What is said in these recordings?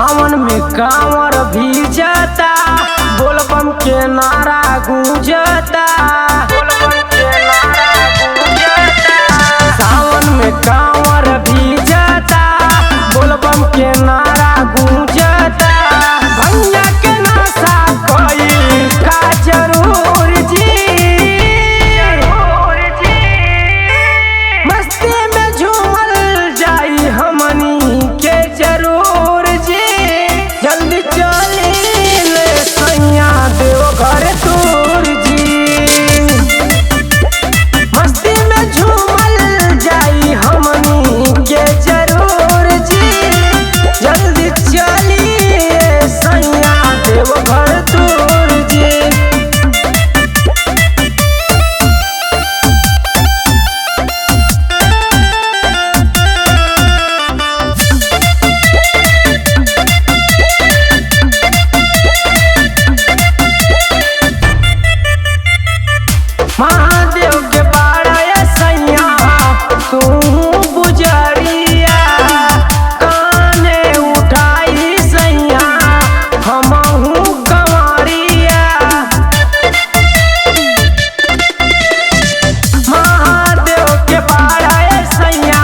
सावन में कांवर भी जाता, बोलबम के नारा गूंजता, बोलबम के नारा गूंजता। सावन में कांवर भी जाता, बोलबम के नारा गूंजता। भैया के नशा कोई का जरूर जी, मस्ती में झूमल जाई हमनी के जरूर जी। जल्दी चली ले सैया देवघर दूर जी, मस्ती में झूमल जाई हमनी के जरूर जी। जल्दी चली सैया देवघर दूर जी। महादेव के बाड़ा सैया तू बुझरिया, काने उठाई सैया हमहू कंवरिया। महादेव के बाड़ा सैया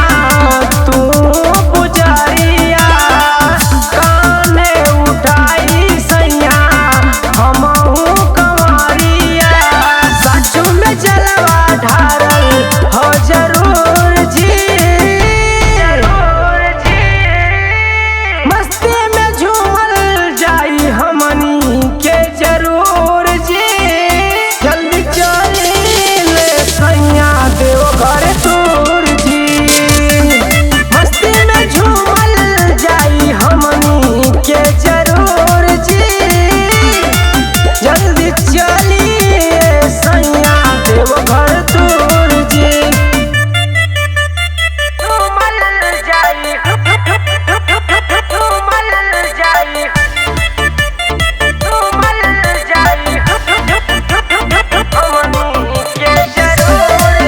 तू बुझरिया, काने उठाई सैया हमहू कंवरिया। सच में जलवा ढारल हो जरूर जी, मस्ती में झूमल जाई हमनी के जरूर जी। जल्दी चली ले सैया देवघर दूर जी, मस्ती में झूमल जाई हमनी के जरूर जी। जल्दी चली सैया देवघर दूर जी। झूमल जाई, झूमल जाई, झूमल जाई हमनी के जरूर।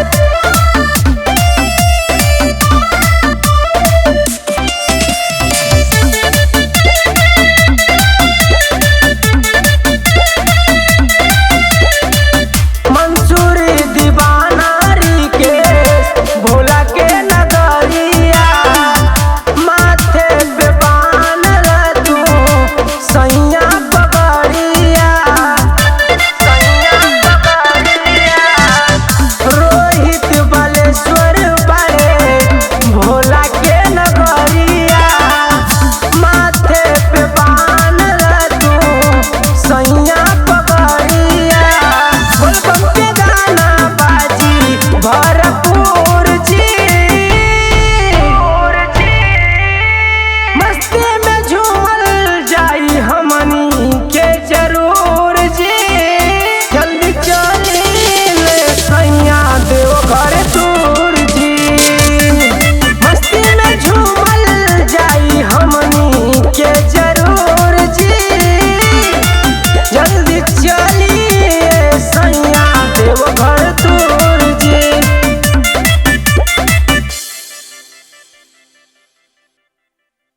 मंसूरी दीवाना रिकेश भोला के नगरिया, माथे पे बांधल तू सैया पगड़िया, सैया पगड़िया। रोहित बालेश्वर बारे भोला के नगरिया, माथे पे बांधल तू सैया पगड़िया। बोलबम के गाना बाजी भरपूर जी, मस्ती